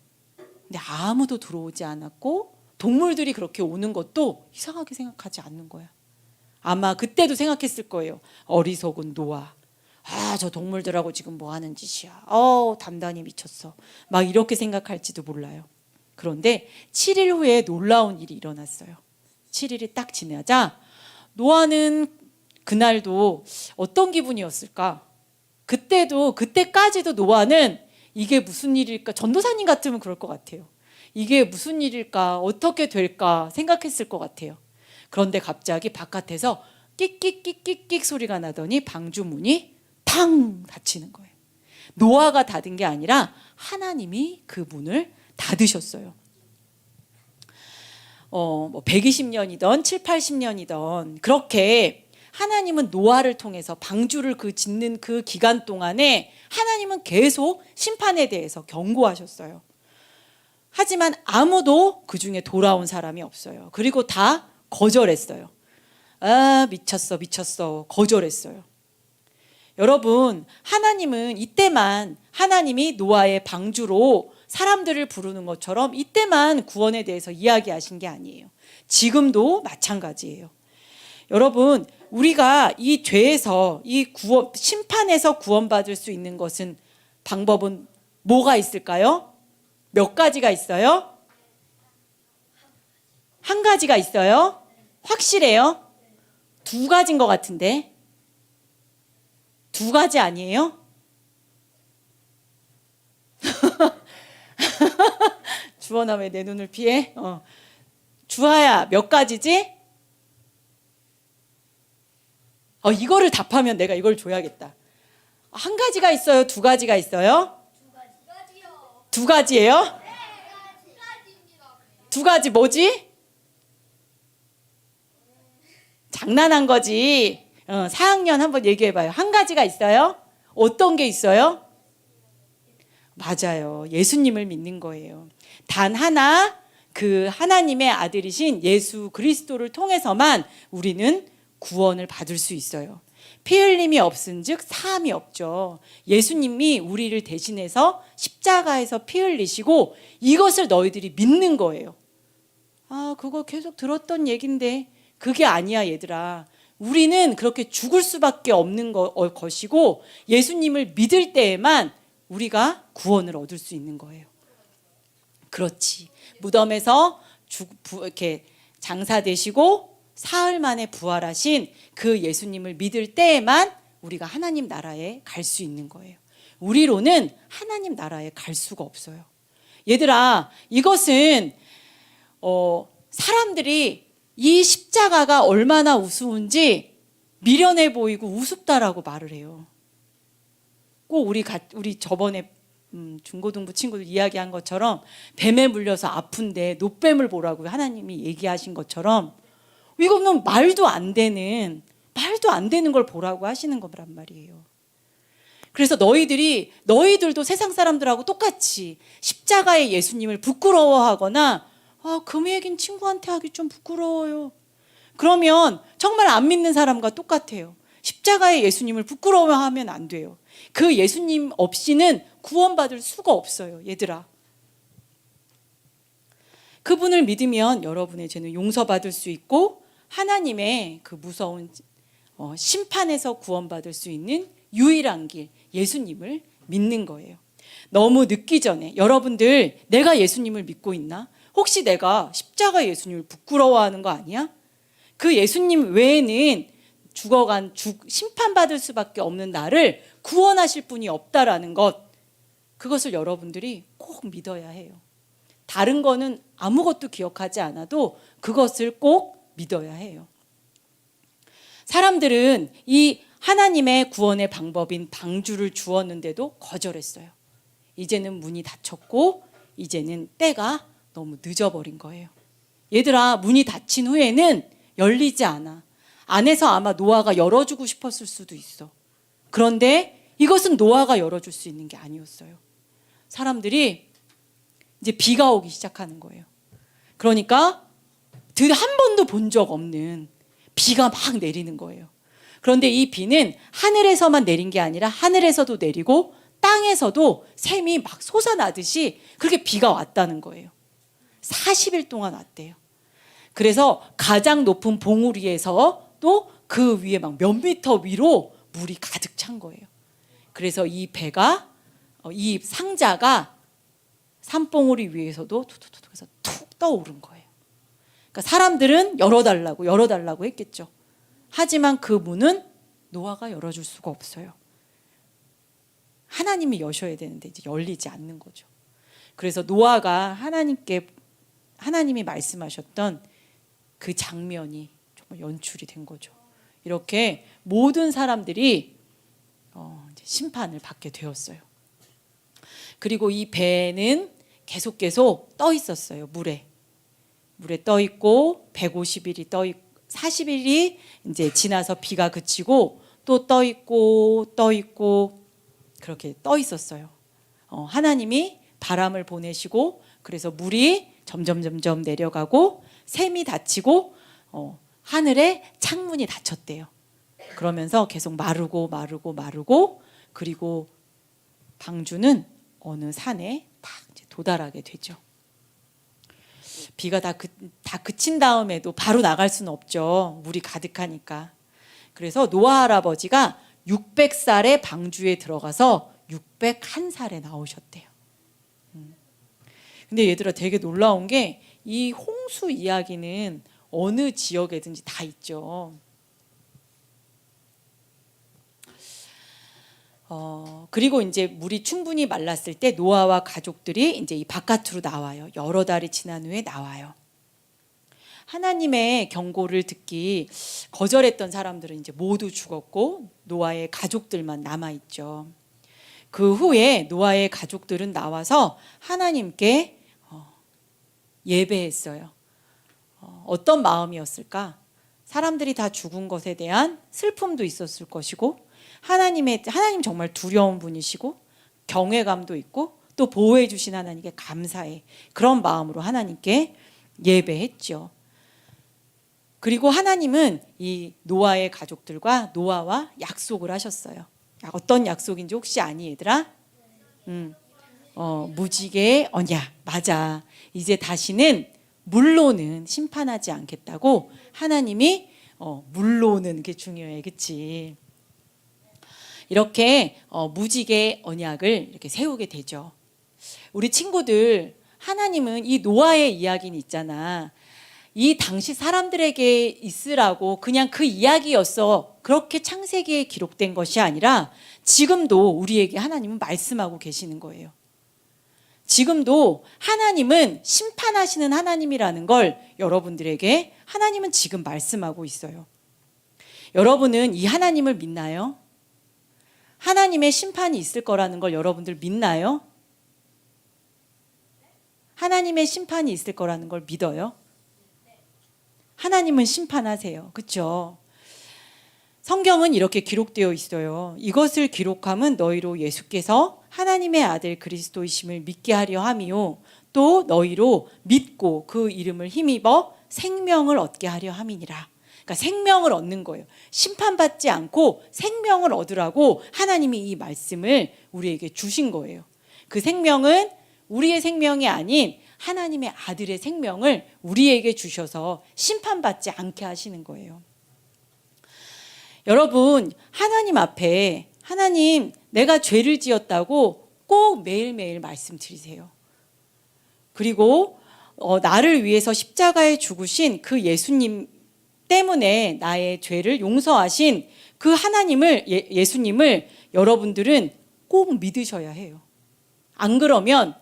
근데 아무도 들어오지 않았고 동물들이 그렇게 오는 것도 이상하게 생각하지 않는 거야. 아마 그때도 생각했을 거예요. 어리석은 노아. 저 동물들하고 지금 뭐 하는 짓이야. 단단히 미쳤어. 막 이렇게 생각할지도 몰라요. 그런데 7일 후에 놀라운 일이 일어났어요. 7일이 딱 지나자 노아는 그날도 어떤 기분이었을까? 그때까지도 노아는 이게 무슨 일일까? 전도사님 같으면 그럴 것 같아요. 이게 무슨 일일까? 어떻게 될까? 생각했을 것 같아요. 그런데 갑자기 바깥에서 끽끽끽끽끽 소리가 나더니 방주 문이 탕 닫히는 거예요. 노아가 닫은 게 아니라 하나님이 그 문을 닫으셨어요. 120년이던 7, 80년이던 그렇게 하나님은 노아를 통해서 방주를 짓는 그 기간 동안에 하나님은 계속 심판에 대해서 경고하셨어요. 하지만 아무도 그 중에 돌아온 사람이 없어요. 그리고 다 거절했어요. 아, 미쳤어. 거절했어요. 여러분, 하나님은 이때만 하나님이 노아의 방주로 사람들을 부르는 것처럼 이때만 구원에 대해서 이야기하신 게 아니에요. 지금도 마찬가지예요. 여러분, 우리가 이 죄에서 심판에서 구원받을 수 있는 것은 방법은 뭐가 있을까요? 몇 가지가 있어요? 한 가지가 있어요? 확실해요? 두 가지인 것 같은데. 두 가지 아니에요? 주원아, 왜 내 눈을 피해? 주아야, 몇 가지지? 이거를 답하면 내가 이걸 줘야겠다. 한 가지가 있어요? 두 가지가 있어요? 두 가지예요? 두 가지 뭐지? 장난한 거지. 4학년 한번 얘기해봐요. 한 가지가 있어요? 어떤 게 있어요? 맞아요. 예수님을 믿는 거예요. 단 하나, 그 하나님의 아들이신 예수 그리스도를 통해서만 우리는 구원을 받을 수 있어요. 피 흘림이 없은즉 사함이 없죠. 예수님이 우리를 대신해서 십자가에서 피 흘리시고 이것을 너희들이 믿는 거예요. 그거 계속 들었던 얘긴데 그게 아니야, 얘들아. 우리는 그렇게 죽을 수밖에 없는 것이고 예수님을 믿을 때에만 우리가 구원을 얻을 수 있는 거예요. 그렇지. 무덤에서 이렇게 장사되시고 사흘 만에 부활하신 그 예수님을 믿을 때에만 우리가 하나님 나라에 갈 수 있는 거예요. 우리로는 하나님 나라에 갈 수가 없어요. 얘들아, 이것은 사람들이 이 십자가가 얼마나 우스운지 미련해 보이고 우습다라고 말을 해요. 꼭 우리 저번에 중고등부 친구들 이야기한 것처럼 뱀에 물려서 아픈데 노뱀을 보라고 하나님이 얘기하신 것처럼 이거는 말도 안 되는 걸 보라고 하시는 거란 말이에요. 그래서 너희들도 세상 사람들하고 똑같이 십자가의 예수님을 부끄러워하거나 그 얘기는 친구한테 하기 좀 부끄러워요. 그러면 정말 안 믿는 사람과 똑같아요. 십자가의 예수님을 부끄러워하면 안 돼요. 그 예수님 없이는 구원받을 수가 없어요, 얘들아. 그분을 믿으면 여러분의 죄는 용서받을 수 있고 하나님의 그 무서운 심판에서 구원받을 수 있는 유일한 길, 예수님을 믿는 거예요. 너무 늦기 전에 여러분들, 내가 예수님을 믿고 있나? 혹시 내가 십자가 예수님을 부끄러워하는 거 아니야? 그 예수님 외에는 심판받을 수밖에 없는 나를 구원하실 분이 없다라는 것, 그것을 여러분들이 꼭 믿어야 해요. 다른 거는 아무것도 기억하지 않아도 그것을 꼭 믿어야 해요. 사람들은 이 하나님의 구원의 방법인 방주를 주었는데도 거절했어요. 이제는 문이 닫혔고 이제는 때가 너무 늦어버린 거예요. 얘들아, 문이 닫힌 후에는 열리지 않아. 안에서 아마 노아가 열어주고 싶었을 수도 있어. 그런데 이것은 노아가 열어줄 수 있는 게 아니었어요. 사람들이 이제 비가 오기 시작하는 거예요. 그러니까 한 번도 본 적 없는 비가 막 내리는 거예요. 그런데 이 비는 하늘에서만 내린 게 아니라 하늘에서도 내리고 땅에서도 샘이 막 솟아나듯이 그렇게 비가 왔다는 거예요. 40일 동안 왔대요. 그래서 가장 높은 봉우리에서 또 그 위에 막 몇 미터 위로 물이 가득 찬 거예요. 그래서 이 상자가 산봉우리 위에서도 툭툭툭 해서 툭 떠오른 거예요. 그러니까 사람들은 열어달라고 했겠죠. 하지만 그 문은 노아가 열어줄 수가 없어요. 하나님이 여셔야 되는데 이제 열리지 않는 거죠. 그래서 노아가 하나님이 말씀하셨던 그 장면이 정말 연출이 된 거죠. 이렇게 모든 사람들이 이제 심판을 받게 되었어요. 그리고 이 배는 계속 떠 있었어요. 물에 떠 있고 150일이 40일이 이제 지나서 비가 그치고 또 떠 있고 그렇게 떠 있었어요. 하나님이 바람을 보내시고 그래서 물이 점점 내려가고 샘이 닫히고 하늘에 창문이 닫혔대요. 그러면서 계속 마르고 그리고 방주는 어느 산에 딱 도달하게 되죠. 비가 다 그친 다음에도 바로 나갈 수는 없죠. 물이 가득하니까. 그래서 노아 할아버지가 600살에 방주에 들어가서 601살에 나오셨대요. 근데 얘들아 되게 놀라운 게 이 홍수 이야기는 어느 지역에든지 다 있죠. 그리고 이제 물이 충분히 말랐을 때 노아와 가족들이 이제 이 바깥으로 나와요. 여러 달이 지난 후에 나와요. 하나님의 경고를 듣기 거절했던 사람들은 이제 모두 죽었고 노아의 가족들만 남아 있죠. 그 후에 노아의 가족들은 나와서 하나님께 예배했어요. 어떤 마음이었을까? 사람들이 다 죽은 것에 대한 슬픔도 있었을 것이고 하나님 정말 두려운 분이시고 경외감도 있고 또 보호해 주신 하나님께 감사해. 그런 마음으로 하나님께 예배했죠. 그리고 하나님은 이 노아의 가족들과 노아와 약속을 하셨어요. 어떤 약속인지 혹시 아니 얘들아? 무지개의 언약. 맞아. 이제 다시는 물로는 심판하지 않겠다고 하나님이 물로는 게 중요해. 그치? 이렇게 무지개 언약을 이렇게 세우게 되죠. 우리 친구들, 하나님은 이 노아의 이야기는 있잖아. 이 당시 사람들에게 있으라고 그냥 그 이야기였어. 그렇게 창세기에 기록된 것이 아니라 지금도 우리에게 하나님은 말씀하고 계시는 거예요. 지금도 하나님은 심판하시는 하나님이라는 걸 여러분들에게 하나님은 지금 말씀하고 있어요. 여러분은 이 하나님을 믿나요? 하나님의 심판이 있을 거라는 걸 여러분들 믿나요? 하나님의 심판이 있을 거라는 걸 믿어요? 하나님은 심판하세요. 그렇죠? 성경은 이렇게 기록되어 있어요. 이것을 기록함은 너희로 예수께서 하나님의 아들 그리스도이심을 믿게 하려 함이요 또 너희로 믿고 그 이름을 힘입어 생명을 얻게 하려 함이니라. 그러니까 생명을 얻는 거예요. 심판받지 않고 생명을 얻으라고 하나님이 이 말씀을 우리에게 주신 거예요. 그 생명은 우리의 생명이 아닌 하나님의 아들의 생명을 우리에게 주셔서 심판받지 않게 하시는 거예요. 여러분, 하나님 앞에 하나님 내가 죄를 지었다고 꼭 매일매일 말씀드리세요. 그리고 나를 위해서 십자가에 죽으신 그 예수님 때문에 나의 죄를 용서하신 그 하나님을 예수님을 여러분들은 꼭 믿으셔야 해요. 안 그러면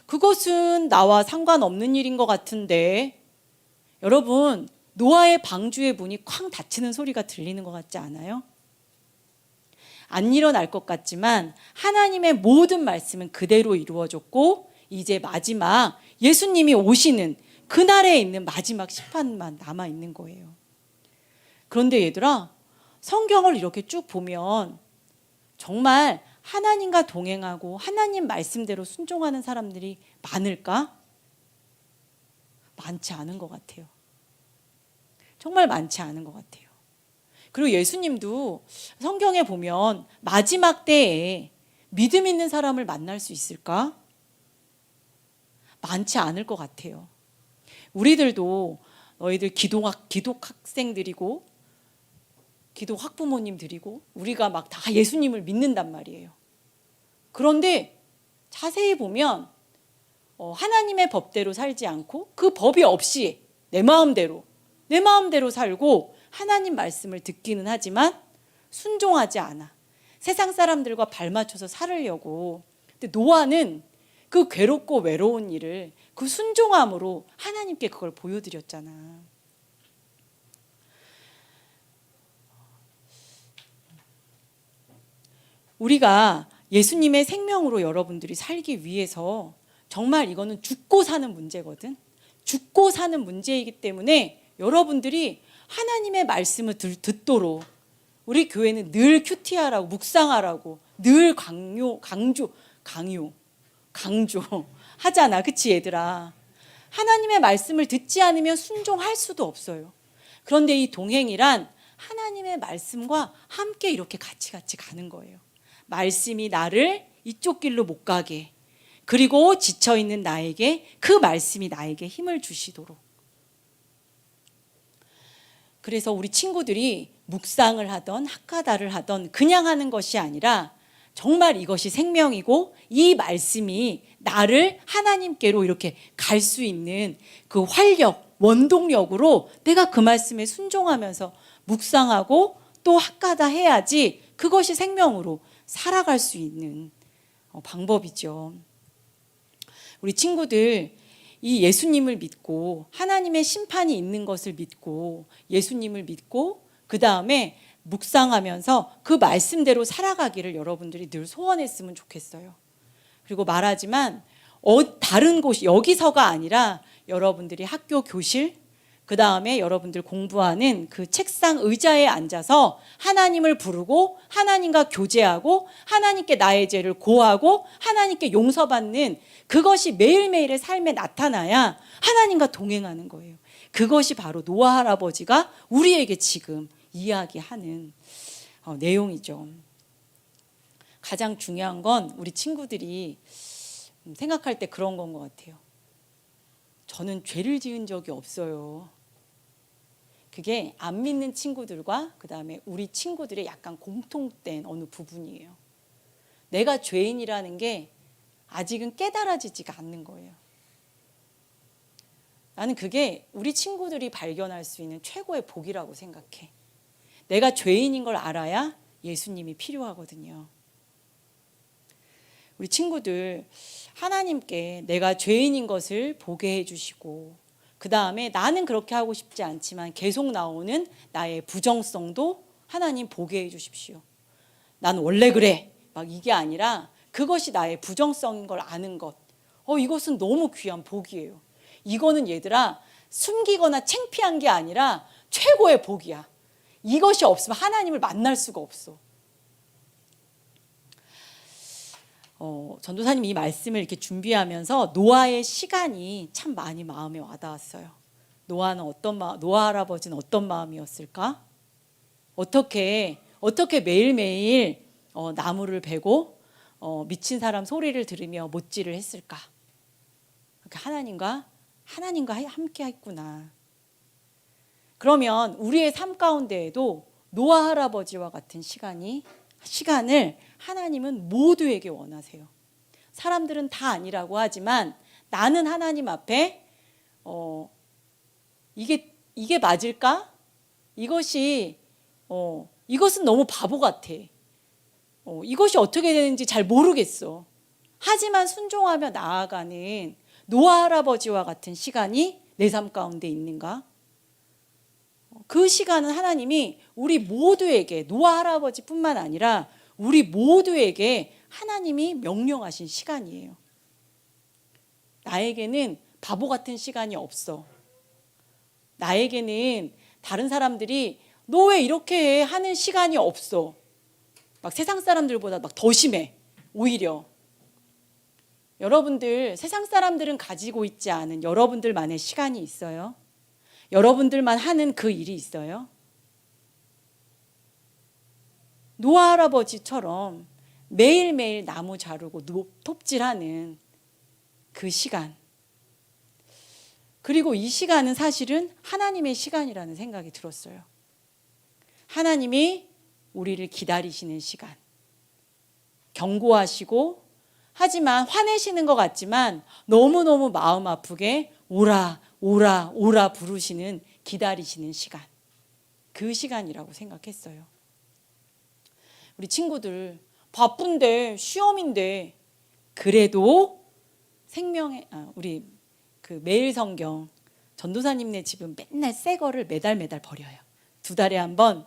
그것은 나와 상관없는 일인 것 같은데 여러분 노아의 방주의 문이 쾅 닫히는 소리가 들리는 것 같지 않아요? 안 일어날 것 같지만 하나님의 모든 말씀은 그대로 이루어졌고 이제 마지막 예수님이 오시는 그날에 있는 마지막 심판만 남아있는 거예요. 그런데 얘들아 성경을 이렇게 쭉 보면 정말 하나님과 동행하고 하나님 말씀대로 순종하는 사람들이 많을까? 많지 않은 것 같아요. 정말 많지 않은 것 같아요. 그리고 예수님도 성경에 보면 마지막 때에 믿음 있는 사람을 만날 수 있을까? 많지 않을 것 같아요. 우리들도 너희들 기독학생들이고 기독 학부모님들이고 우리가 막 다 예수님을 믿는단 말이에요. 그런데 자세히 보면 하나님의 법대로 살지 않고 그 법이 없이 내 마음대로 살고 하나님 말씀을 듣기는 하지만 순종하지 않아. 세상 사람들과 발맞춰서 살으려고. 근데 노아는 그 괴롭고 외로운 일을 그 순종함으로 하나님께 그걸 보여드렸잖아. 우리가 예수님의 생명으로 여러분들이 살기 위해서 정말 이거는 죽고 사는 문제거든. 죽고 사는 문제이기 때문에 여러분들이 하나님의 말씀을 듣도록 우리 교회는 늘 큐티하라고 묵상하라고 늘 강조 하잖아. 그치 얘들아? 하나님의 말씀을 듣지 않으면 순종할 수도 없어요. 그런데 이 동행이란 하나님의 말씀과 함께 이렇게 같이 가는 거예요. 말씀이 나를 이쪽 길로 못 가게, 그리고 지쳐있는 나에게 그 말씀이 나에게 힘을 주시도록. 그래서 우리 친구들이 묵상을 하던 학가다를 하던 그냥 하는 것이 아니라 정말 이것이 생명이고 이 말씀이 나를 하나님께로 이렇게 갈 수 있는 그 활력, 원동력으로 내가 그 말씀에 순종하면서 묵상하고 또 학가다 해야지 그것이 생명으로 살아갈 수 있는 방법이죠. 우리 친구들 이 예수님을 믿고 하나님의 심판이 있는 것을 믿고 예수님을 믿고 그 다음에 묵상하면서 그 말씀대로 살아가기를 여러분들이 늘 소원했으면 좋겠어요. 그리고 말하지만 다른 곳 여기서가 아니라 여러분들이 학교 교실, 그 다음에 여러분들 공부하는 그 책상 의자에 앉아서 하나님을 부르고 하나님과 교제하고 하나님께 나의 죄를 고하고 하나님께 용서받는 그것이 매일매일의 삶에 나타나야 하나님과 동행하는 거예요. 그것이 바로 노아 할아버지가 우리에게 지금 이야기하는 내용이죠. 가장 중요한 건 우리 친구들이 생각할 때 그런 건 것 같아요. 저는 죄를 지은 적이 없어요. 그게 안 믿는 친구들과 그 다음에 우리 친구들의 약간 공통된 어느 부분이에요. 내가 죄인이라는 게 아직은 깨달아지지가 않는 거예요. 나는 그게 우리 친구들이 발견할 수 있는 최고의 복이라고 생각해. 내가 죄인인 걸 알아야 예수님이 필요하거든요. 우리 친구들 하나님께 내가 죄인인 것을 보게 해주시고 그 다음에 나는 그렇게 하고 싶지 않지만 계속 나오는 나의 부정성도 하나님 보게 해주십시오. 난 원래 그래 막 이게 아니라 그것이 나의 부정성인 걸 아는 것. 이것은 너무 귀한 복이에요. 이거는 얘들아 숨기거나 창피한 게 아니라 최고의 복이야. 이것이 없으면 하나님을 만날 수가 없어. 전도사님이 이 말씀을 이렇게 준비하면서 노아의 시간이 참 많이 마음에 와닿았어요. 노아 할아버지는 어떤 마음이었을까? 어떻게 매일매일 나무를 베고 미친 사람 소리를 들으며 못질을 했을까? 하나님과 함께 했구나. 그러면 우리의 삶 가운데에도 노아 할아버지와 같은 시간을 하나님은 모두에게 원하세요. 사람들은 다 아니라고 하지만 나는 하나님 앞에 이게 맞을까? 이것은 너무 바보 같아. 이것이 어떻게 되는지 잘 모르겠어. 하지만 순종하며 나아가는 노아 할아버지와 같은 시간이 내 삶 가운데 있는가? 그 시간은 하나님이 우리 모두에게 노아 할아버지뿐만 아니라 우리 모두에게 하나님이 명령하신 시간이에요. 나에게는 바보 같은 시간이 없어. 나에게는 다른 사람들이 너 왜 이렇게 해? 하는 시간이 없어. 막 세상 사람들보다 막 더 심해. 오히려. 여러분들 세상 사람들은 가지고 있지 않은 여러분들만의 시간이 있어요. 여러분들만 하는 그 일이 있어요. 노아 할아버지처럼 매일매일 나무 자르고 톱질하는 그 시간. 그리고 이 시간은 사실은 하나님의 시간이라는 생각이 들었어요. 하나님이 우리를 기다리시는 시간. 경고하시고 하지만 화내시는 것 같지만 너무너무 마음 아프게 오라 오라 오라 부르시는 기다리시는 시간. 그 시간이라고 생각했어요. 우리 친구들 바쁜데 시험인데 그래도 생명의 우리 그 매일 성경 전도사님네 집은 맨날 새 거를 매달 버려요. 2달에 한 번.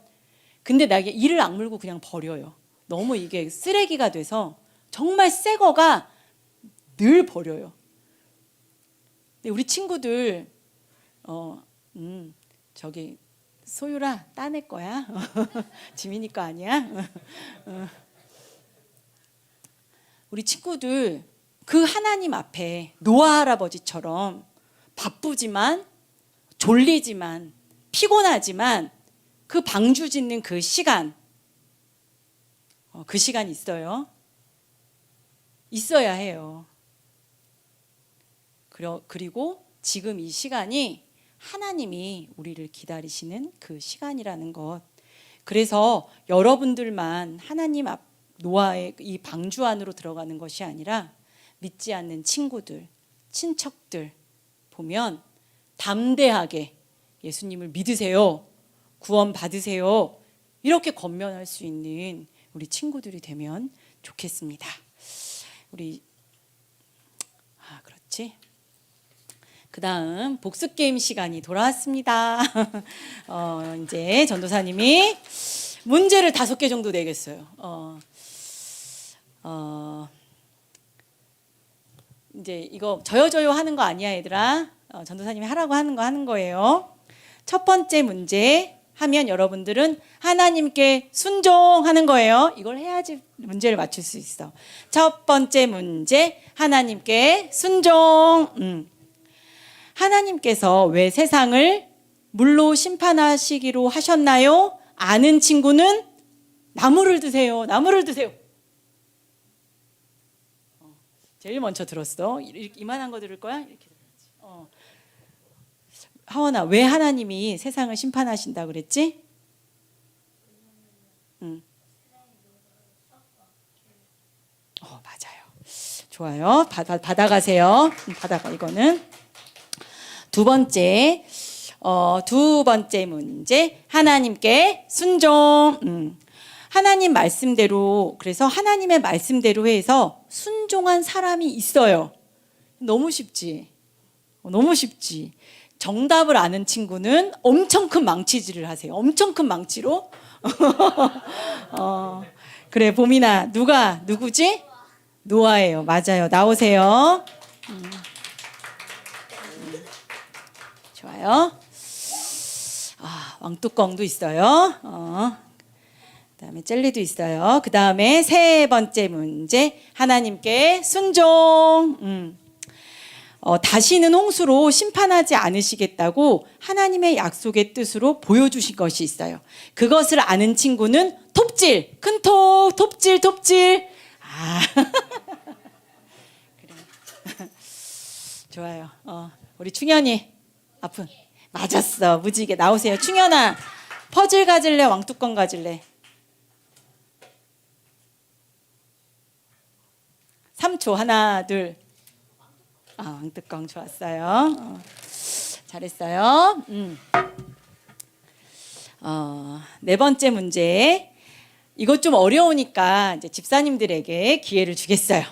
근데 나게 이를 악물고 그냥 버려요. 너무 이게 쓰레기가 돼서 정말 새 거가 늘 버려요. 근데 우리 친구들 저기 소유라 따낼 거야. 지민이 거 아니야? 우리 친구들 그 하나님 앞에 노아 할아버지처럼 바쁘지만 졸리지만 피곤하지만 그 방주 짓는 그 시간 그 시간 있어요. 있어야 해요. 그리고 지금 이 시간이 하나님이 우리를 기다리시는 그 시간이라는 것. 그래서 여러분들만 하나님 앞 노아의 이 방주 안으로 들어가는 것이 아니라 믿지 않는 친구들, 친척들 보면 담대하게 예수님을 믿으세요. 구원 받으세요. 이렇게 권면할 수 있는 우리 친구들이 되면 좋겠습니다. 그렇지. 그 다음 복습 게임 시간이 돌아왔습니다. 이제 전도사님이 문제를 5개 정도 내겠어요. 이제 이거 저요 하는 거 아니야 얘들아. 전도사님이 하라고 하는 거 하는 거예요. 첫 번째 문제 하면 여러분들은 하나님께 순종하는 거예요. 이걸 해야지 문제를 맞출 수 있어. 첫 번째 문제 하나님께 순종. 하나님께서 왜 세상을 물로 심판하시기로 하셨나요? 아는 친구는 나무를 드세요. 나무를 드세요. 제일 먼저 들었어. 이만한 거 들을 거야? 이렇게. 하원아, 왜 하나님이 세상을 심판하신다 그랬지? 맞아요. 좋아요. 받아가세요. 받아가 이거는. 두 번째 문제 하나님께 순종. 하나님 말씀대로 그래서 하나님의 말씀대로 해서 순종한 사람이 있어요. 너무 쉽지. 너무 쉽지. 정답을 아는 친구는 엄청 큰 망치질을 하세요. 엄청 큰 망치로. 그래 봄이나 누구지? 노아예요. 맞아요. 나오세요. 좋아요. 왕뚜껑도 있어요. 그다음에 젤리도 있어요. 그다음에 세 번째 문제 하나님께 순종. 다시는 홍수로 심판하지 않으시겠다고 하나님의 약속의 뜻으로 보여주신 것이 있어요. 그것을 아는 친구는 톱질, 큰톱, 톱질. 그래. 좋아요. 우리 충현이 맞았어. 무지개 나오세요. 충현아, 퍼즐 가질래? 왕뚜껑 가질래? 3초 하나 둘. 왕뚜껑 좋았어요. 잘했어요. 네 번째 문제. 이것 좀 어려우니까 이제 집사님들에게 기회를 주겠어요.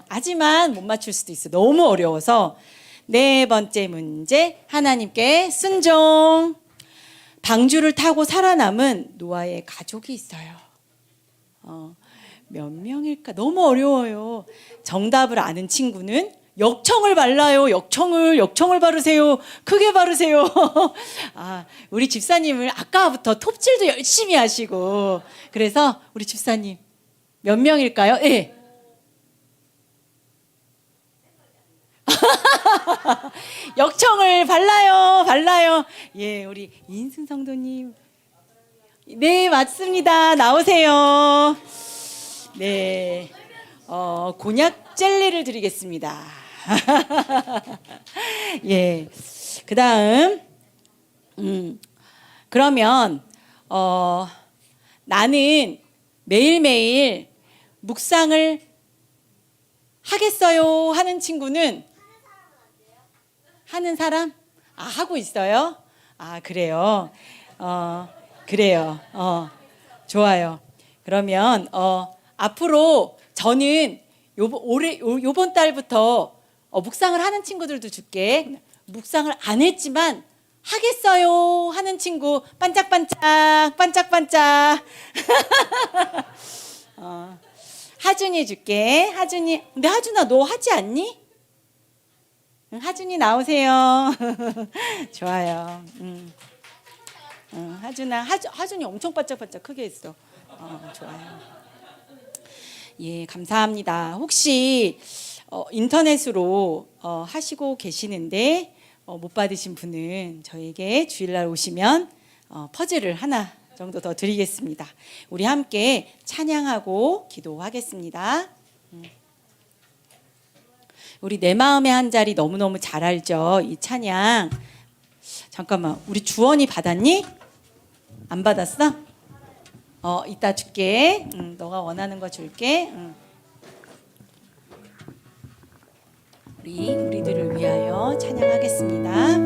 하지만 못 맞출 수도 있어. 너무 어려워서. 네 번째 문제 하나님께 순종. 방주를 타고 살아남은 노아의 가족이 있어요. 몇 명일까? 너무 어려워요. 정답을 아는 친구는 역청을 발라요. 역청을 바르세요. 크게 바르세요. 우리 집사님을 아까부터 톱질도 열심히 하시고 그래서 우리 집사님 몇 명일까요? 네. 역청을 발라요. 예, 우리 이인승 성도님. 네, 맞습니다. 나오세요. 네. 곤약 젤리를 드리겠습니다. 예. 그다음 그러면 나는 매일매일 묵상을 하겠어요 하는 친구는 하는 사람? 아, 하고 있어요? 아, 그래요. 그래요. 좋아요. 그러면 앞으로 저는 요번 달부터 묵상을 하는 친구들도 줄게. 묵상을 안 했지만 하겠어요 하는 친구 반짝반짝 반짝반짝. 하준이 줄게. 하준이. 근데 하준아 너 하지 않니? 응, 하준이 나오세요. 좋아요. 하준아, 하준이 엄청 반짝반짝 크게 했어. 좋아요. 예, 감사합니다. 혹시 인터넷으로 하시고 계시는데 못 받으신 분은 저에게 주일날 오시면 퍼즐을 하나 정도 더 드리겠습니다. 우리 함께 찬양하고 기도하겠습니다. 우리 내 마음의 한 자리 너무너무 잘 알죠? 이 찬양. 잠깐만, 우리 주원이 받았니? 안 받았어? 이따 줄게. 너가 원하는 거 줄게. 우리들을 위하여 찬양하겠습니다.